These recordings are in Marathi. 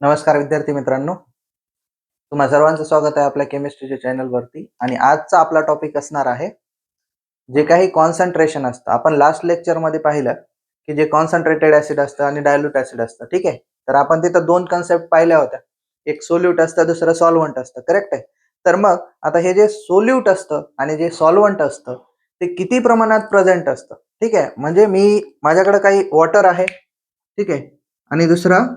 नमस्कार विद्यार्थी मित्रांनो, तुम्हा सर्वांचं स्वागत आहे आपल्या केमिस्ट्रीच्या चॅनलवरती. आणि आजचा आपला टॉपिक असणार आहे जे काही कॉन्सन्ट्रेशन असतं. आपण लास्ट लेक्चरमध्ये पाहिलं की जे कॉन्सन्ट्रेटेड ऍसिड असतं आणि डायल्यूट ऍसिड असतं. ठीक आहे, तर आपण तिथं दोन कन्सेप्ट पाहिल्या होत्या. एक सोल्यूट असतं, दुसरं सॉल्व्हंट असतं. करेक्ट आहे. तर मग आता हे जे सोल्यूट असतं आणि जे सॉल्व्हंट असतं ते किती प्रमाणात प्रेझेंट असतं. ठीक आहे, म्हणजे माझ्याकडे काही वॉटर आहे, ठीक आहे, आणि दुसरं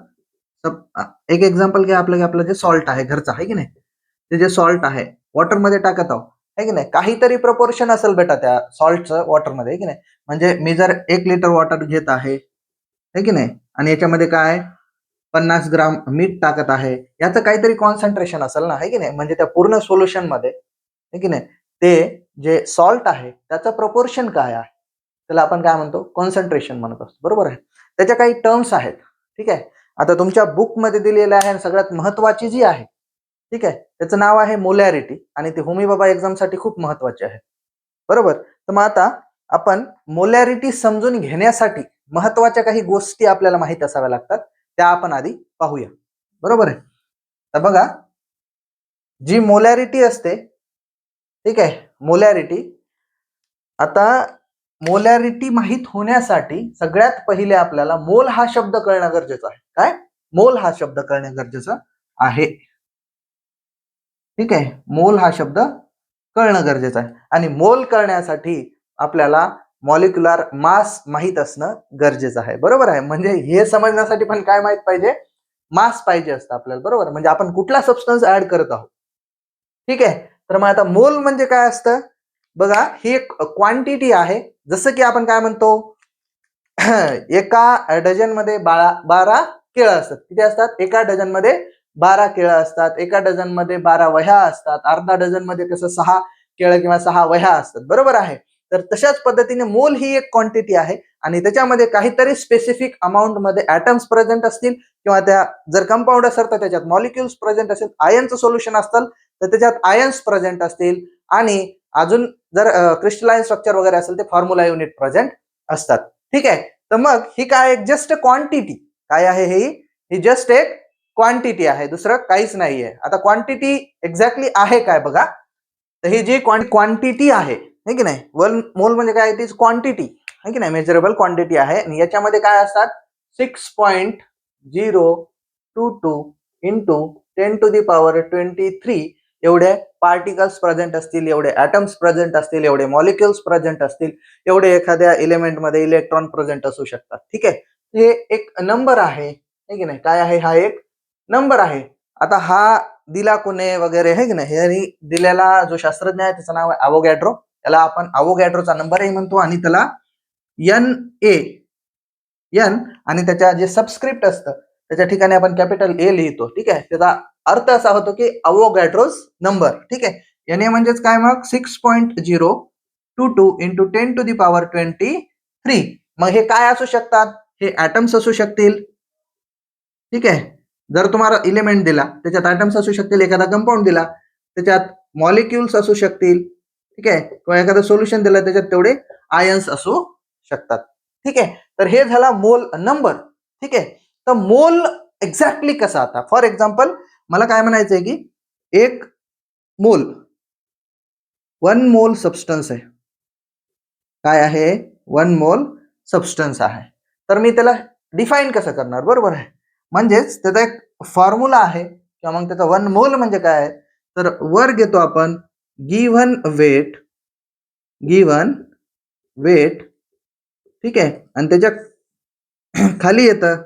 एक एक्झाम्पल घ्या, आपलं जे सॉल्ट आहे घरचं, आहे की नाही, ते जे सॉल्ट आहे वॉटर मध्ये टाकत आहोत, आहे की नाही, काहीतरी प्रपोर्शन असेल बेटा त्या सॉल्टचं वॉटर मध्ये, आहे की नाही. म्हणजे मी जर 1 लिटर वॉटर घेत आहे की नाही, आणि याच्यामध्ये काय 50 ग्राम मीठ टाकत आहे, याचं काहीतरी कॉन्सन्ट्रेशन असेल ना, आहे की नाही. म्हणजे त्या पूर्ण सोल्युशन मध्ये, आहे की नाही, ते जे सॉल्ट आहे त्याचं प्रपोर्शन काय आहे त्याला आपण काय म्हणतो, कॉन्सन्ट्रेशन म्हणत असतो. बरोबर आहे. त्याच्या काही टर्म्स आहेत. ठीक आहे, आता तुमच्या बुक मध्ये दिलेलं आहे, सगळ्यात महत्वाची जी आहे, ठीक आहे, त्याचं नाव आहे मोलॅरिटी, आणि ते होमी बाबा एक्झाम साठी खूप महत्वाचे आहे. बरोबर. तर मग आता आपण मोलॅरिटी समजून घेण्यासाठी महत्वाच्या काही गोष्टी आपल्याला माहित असाव्या लागतात, त्या आपण आधी पाहूया. बरोबर आहे. तर बघा, जी मोलॅरिटी असते, ठीक आहे, मोलॅरिटी, आता मोलॅरिटी माहित होण्यासाठी सगळ्यात पहिले आपल्याला मोल हा शब्द कळणं गरजेचं आहे. काय? मोल हा शब्द कळणं गरजेचं आहे. ठीक आहे, मोल हा शब्द कळणं गरजेचं आहे. आणि मोल कळण्यासाठी आपल्याला मॉलिक्युलर मास माहित असणं गरजेचं आहे. बरोबर आहे. म्हणजे हे समजण्यासाठी पण काय माहित पाहिजे, मास पाहिजे असतं आपल्याला. बरोबर, म्हणजे आपण कुठला सबस्टन्स ऍड करत आहोत. ठीक आहे, तर मग आता मोल म्हणजे काय असतं बघा, ही एक क्वांटिटी आहे. जसं की आपण काय म्हणतो, एका डझन मध्ये 12 केळं असतात. किती असतात? एका डझन मध्ये 12 केळं असतात. एका डझन मध्ये 12 वह्या असतात. अर्धा डझन मध्ये कसं 6 केळं किंवा 6 वह्या असतात. बरोबर आहे. तर तशाच पद्धतीने मोल ही एक क्वांटिटी आहे, आणि त्याच्यामध्ये काहीतरी स्पेसिफिक अमाऊंट मध्ये ऍटम्स प्रेझेंट असतील, किंवा त्या जर कंपाऊंड असेल तर त्याच्यात मॉलिक्युल्स प्रेझेंट असेल, आयनचं सोल्युशन असेल तर त्याच्यात आयन्स प्रेझेंट असतील, आणि अजून जर क्रिस्टलाइन स्ट्रक्चर वगैरे असेल ते फॉर्म्युला युनिट प्रेझेंट असतात. ठीक आहे, तर मग ही काय, जस्ट क्वांटिटी काय आहे, ही जस्ट एक क्वांटिटी आहे, दुसरं काहीच नाहीये. आता क्वांटिटी एक्झॅक्टली आहे काय बघा, तर ही जी क्वांटिटी आहे की नाही, वन मोल म्हणजे काय, ती क्वांटिटी आहे की नाही, मेजरेबल क्वांटिटी आहे. आणि याच्यामध्ये काय असतात, 6.022 इंटू 10⁻23 एवढे पार्टिकल्स प्रेझेंट असतील, एवढे ऍटम्स प्रेझेंट असतील, एवढे मॉलिक्युल्स प्रेझेंट असतील, एवढे एखाद्या एलिमेंट मध्ये इलेक्ट्रॉन प्रेझेंट असू शकतात. ठीक आहे, हे एक नंबर आहे की नाही, काय आहे, हा एक नंबर आहे. आता हा दिला कोणे वगैरे, आहे की नाही, हे दिलेला जो शास्त्रज्ञ आहे त्याचं नाव आहे अवोगॅड्रो. त्याला आपण अवोगॅड्रोचा नंबरही म्हणतो, आणि त्याला एन आणि त्याच्या जे सबस्क्रिप्ट असतं त्याच्या ठिकाणी आपण कॅपिटल ए लिहितो. ठीक आहे, त्याचा अर्थ असा होतो की अवोगॅड्रोस नंबर. ठीक आहे, एन ए म्हणजेच काय, मग 6.022 इंटू 10⁻23. मग हे काय असू शकतात, हे ऍटम्स असू शकतील. ठीक आहे, जर तुम्हाला इलेमेंट दिला त्याच्यात ऍटम्स असू शकतील, एखादा कंपाऊंड दिला त्याच्यात मॉलिक्युल्स असू शकतील, ठीक आहे, किंवा एखादं सोल्युशन दिलं त्याच्यात तेवढे आयन्स असू शकतात. ठीक आहे, तर हे झाला मोल नंबर. ठीक आहे, तर मोल एक्झॅक्टली कसा, आता फॉर एक्झाम्पल मला काय म्हणायचंय की एक मोल, 1 मोल सबस्टन्स आहे. काय आहे, 1 मोल सबस्टन्स आहे. तर मी त्याला डिफाईन कसं करणार, बरोबर आहे. म्हणजेच त्याचा एक फॉर्म्युला आहे, किंवा मग त्याचा 1 मोल म्हणजे काय आहे, तर वर घेतो आपण गिव्हन वेट, ठीक आहे, आणि त्याच्या खाली येतं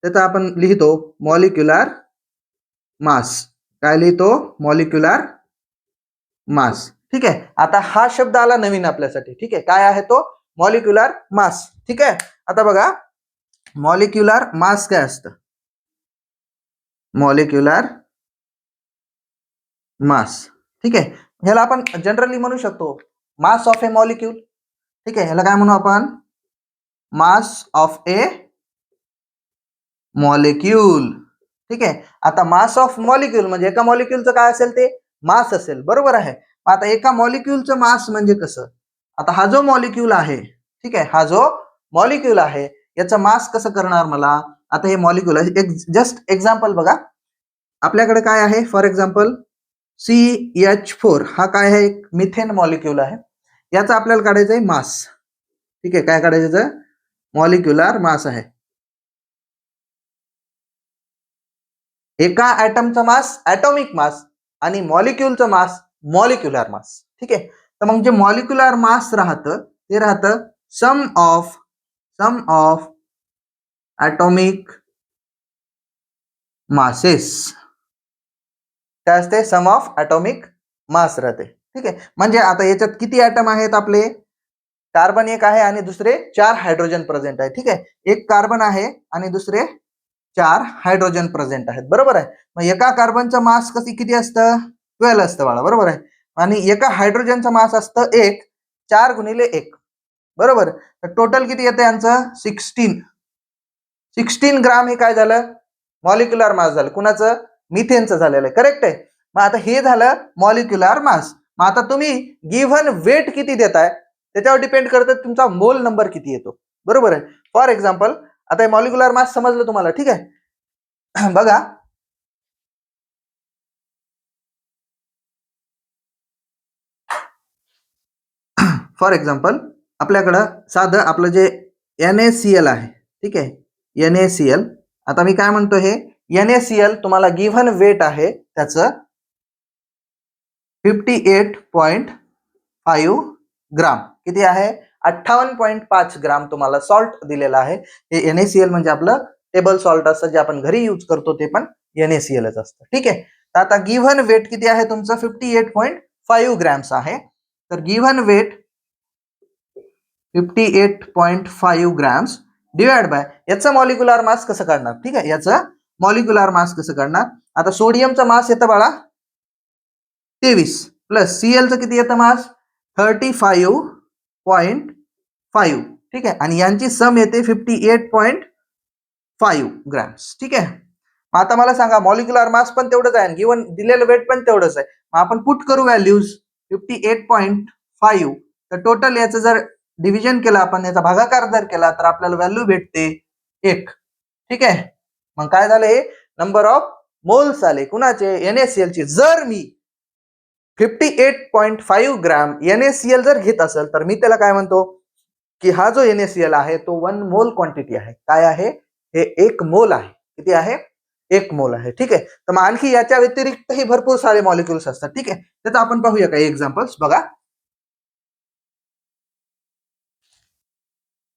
त्याचा आपण लिहितो मॉलिक्युलर मास. काय लिहितो, मॉलिक्युलर मास. ठीक आहे, आता हा शब्द आला नवीन आपल्यासाठी. ठीक आहे, काय आहे तो, मॉलिक्युलर मास. ठीक आहे, आता बघा मॉलिक्युलर मास काय असतं, मॉलिक्युलर मास. ठीक आहे, ह्याला आपण जनरली म्हणू शकतो मास ऑफ ए मॉलिक्यूल. ठीक आहे, ह्याला काय म्हणू आपण, मास ऑफ ए मॉलिक्यूल. ठीक आहे, आता मास ऑफ मॉलिक्यूल म्हणजे एका मॉलिक्यूलचं काय असेल, ते मास असेल. बरोबर आहे. आता एका मॉलिक्यूलचं मास म्हणजे कसं, आता हा जो मॉलिक्यूल आहे, ठीक आहे, हा जो मॉलिक्यूल आहे याचं मास कसं करणार मला, आता हे मॉलिक्युल एक जस्ट एक्झाम्पल बघा, आपल्याकडे काय आहे, फॉर एक्झाम्पल CH4 हा काय आहे, एक मिथेन मॉलिक्युल आहे. याचा आपल्याला काढायचं आहे मास. ठीक आहे, काय काढायचं, मॉलिक्युलर मास आहे. एका ऍटमचा मास ऍटॉमिक मास आणि मॉलिक्युलचं मास मॉलिक्युलर मास. ठीक आहे, तर मग जे मॉलिक्युलर मास राहतं ते राहतं सम ऑफ ऍटॉमिक मासेस. काय असते, सम ऑफ ऍटॉमिक मास राहते. ठीक आहे, म्हणजे आता याच्यात किती ऍटम आहेत आपले, कार्बन एक आहे आणि दुसरे 4 हायड्रोजन प्रेझेंट आहे. ठीक आहे, एक कार्बन आहे आणि दुसरे 4 हायड्रोजन प्रेझेंट आहेत. बरोबर आहे. मग एका कार्बनचं मास किती असतं, 12 असतं बाळा. बरोबर आहे. आणि एका हायड्रोजनचं मास असतं 1, 4 गुणिले 1. बरोबर. तर टोटल किती येतं यांचं, 16 ग्राम. हे काय झालं, मॉलिक्युलर मास झालं. कुणाचं, मिथेनचं झालेलं आहे. करेक्ट आहे. मग आता हे झालं मॉलिक्युलर मास. मग आता तुम्ही गिव्हन वेट किती देताय त्याच्यावर डिपेंड करतं तुमचा मोल नंबर किती येतो. बरोबर आहे. फॉर एक्झाम्पल आता मॉलिक्युलर मास समजलं तुम्हाला. ठीक आहे, बघा फॉर एक्झाम्पल आपल्याकडं साधं आपलं जे NaCl आहे. ठीक आहे, NaCl. आता मी काय म्हणतो, हे NaCl तुम्हाला गिव्हन वेट आहे त्याचं 58.5 ग्राम. किती आहे, 58.5 ग्राम तुम्हाला सॉल्ट दिलेला आहे. हे NaCl म्हणजे आपलं टेबल सॉल्ट असतं, जे आपण घरी यूज करतो ते पण NaClच असतं. ठीक आहे, तर आता गिव्हन वेट किती आहे तुमचं, 58.5 ग्रॅम्स आहे. तर given weight 58.5 grams divide by याचा मॉलिक्युलर मास कसं काढणार. ठीक आहे, याचा मॉलिक्युलर मास कसं काढणार. आता सोडियमचा मास येतं बाळा 23 प्लस Clचं किती येतं मास 35.5. ठीक आहे, आणि यांची सम येते 58.5 ग्रॅम्स. ठीक आहे, मग आता मला सांगा मॉलिक्युलर मास पण तेवढंच आहे, गिव्हन दिलेलं वेट पण तेवढंच आहे. मग आपण पुट करू व्हॅल्यूज 58.5. तर टोटल याचं जर डिव्हिजन केलं आपण, याचा भागाकार जर केला तर आपल्याला व्हॅल्यू भेटते 1. ठीक आहे, मग काय झालं, हे नंबर ऑफ मोल्स आले कुणाचे, NaCl चे. जर मी 58.5 ग्रॅम NaCl जर घेत असेल तर मी त्याला काय म्हणतो की हा जो NaCl आहे तो 1 मोल क्वांटिटी आहे. काय आहे, हे 1 मोल आहे. किती आहे, 1 मोल आहे. ठीक आहे, तर मग आणखी याच्या व्यतिरिक्तही भरपूर सारे मॉलिक्युल्स असतात. ठीक आहे, त्याचं आपण पाहूया काही एक्झाम्पल्स. बघा,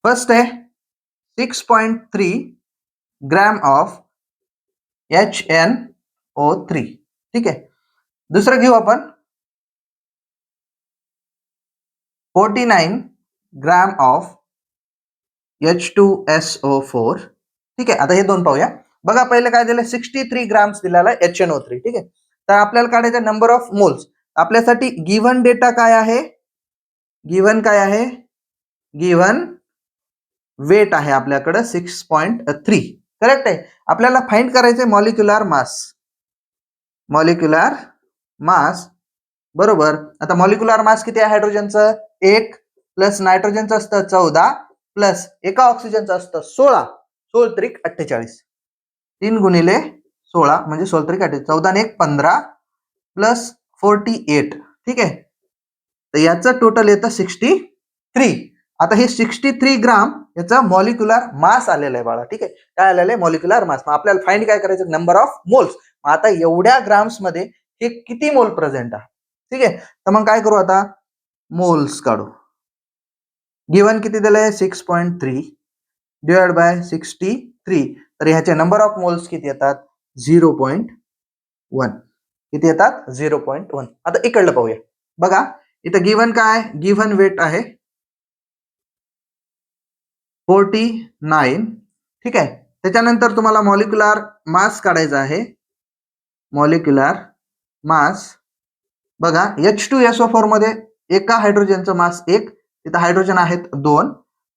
फर्स्ट आहे 6.3 ग्रॅम ऑफ HNO3. ठीक आहे, दुसरं घेऊ आपण 49 ग्रॅम ऑफ H2SO4. ठीक आहे, आता हे दोन पाहूया. बघा, पहिले काय दिलं, 63 ग्राम्स दिलेला HNO3. ठीक आहे, तर आपल्याला काढायचं नंबर ऑफ मोल्स. आपल्यासाठी गिव्हन डेटा काय आहे, गिव्हन काय आहे, गिव्हन वेट आहे आपल्याकडे 6.3. करेक्ट आहे. आपल्याला फाइंड करायचंय मॉलिक्युलर मास. मॉलिक्युलर मास बरोबर. आता मॉलिक्युलर मास किती आहे हायड्रोजनचं, 1 प्लस नायट्रोजनचं असतं 14 प्लस एका ऑक्सिजनचं असतं 16. 16 त्रिक 48. 3 गुणिले 16 म्हणजे 16 त्रिक 48. 14 आणि 1 15 प्लस 48. ठीक आहे, तर याचं टोटल येतं 63. आता हे 63 ग्राम याचा मॉलिक्युलर मास आलेला आहे बाळा. ठीक आहे, काय आलेलं आहे, मॉलिक्युलर मास. मग आपल्याला फाइंड काय करायचं, नंबर ऑफ मोल्स. आता एवढ्या ग्राम्स मध्ये हे किती मोल प्रेझेंट आहे. ठीक आहे, तर मग काय करू, आता मोल्स काढू. गिव्हन किती दिलंय 6.3 डिवाइड बाय 63. तर ह्याचे नंबर ऑफ मोल्स किती येतात, 0.1. किती येतात, 0.1. आता इकडलं पाहूया. बघा, इथं गिव्हन काय, गिव्हन वेट आहे 49. ठीक आहे, त्याच्यानंतर तुम्हाला मॉलिक्युलर मास काढायचा आहे. मॉलिक्युलर मास बघा, H2SO4 मध्ये एका हायड्रोजनचा मास 1, तिथं हायड्रोजन आहेत 2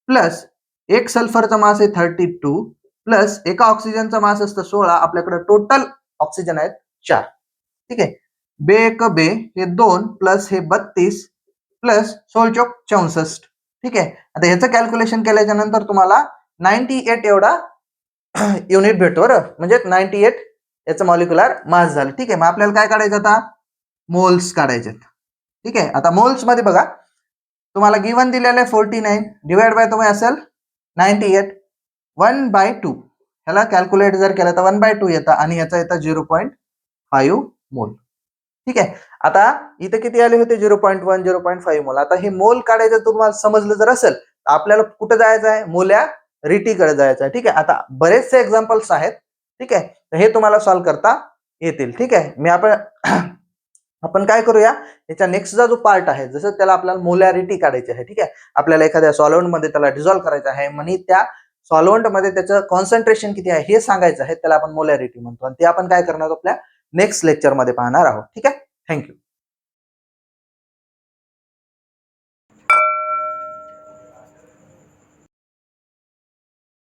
प्लस एक सल्फरचा मास आहे 32 प्लस एका ऑक्सिजनचा मास असतं 16. आपल्याकडे टोटल ऑक्सिजन आहेत 4. ठीक आहे, बे एक बे हे 2 प्लस हे 32 प्लस 16 चौक 64. ठीक आहे, आता ह्याचं कॅल्क्युलेशन केल्याच्या नंतर तुम्हाला 98 एवढा युनिट भेटतो बरं, म्हणजे 98 याचं मॉलिक्युलर मास झालं. ठीक आहे, मग आपल्याला काय काढायचं आता, मोल्स काढायचे. ठीक आहे, आता मोल्स मध्ये बघा तुम्हाला गिवन दिलेलं आहे 49 डिवाइड बाय तुम्ही असेल 98 1/2. ह्याला कॅल्क्युलेट जर केलं तर 1/2 येतं आणि याचा येतं 0.5 मोल. ठीक आहे, आता इथे किती आले होते 0.1 0.5 मोल. आता हे मोल काढायचं तुम्हाला समजलं जर असेल तर आपल्याला कुठं जायचं आहे, मोलॅरिटीकडे जायचं आहे. ठीक आहे, आता बरेचसे एक्झाम्पल्स आहेत. ठीक आहे, तर हे तुम्हाला सॉल्व्ह करता येतील. ठीक आहे, मी आपण काय करूया, याच्या नेक्स्टचा जो पार्ट आहे, जसं त्याला आपल्याला मोलॅरिटी काढायची आहे. ठीक आहे, आपल्याला एखाद्या सॉल्व्हंट मध्ये त्याला डिझॉल्व्ह करायचं आहे आणि त्या सॉल्व्हंट मध्ये त्याचं कॉन्सन्ट्रेशन किती आहे हे सांगायचं आहे, त्याला आपण मोलॅरिटी म्हणतो. आणि ते आपण काय करणार आपल्या नेक्स्ट लेक्चर मध्ये पाहणार आहोत. ठीक आहे, थँक्यू.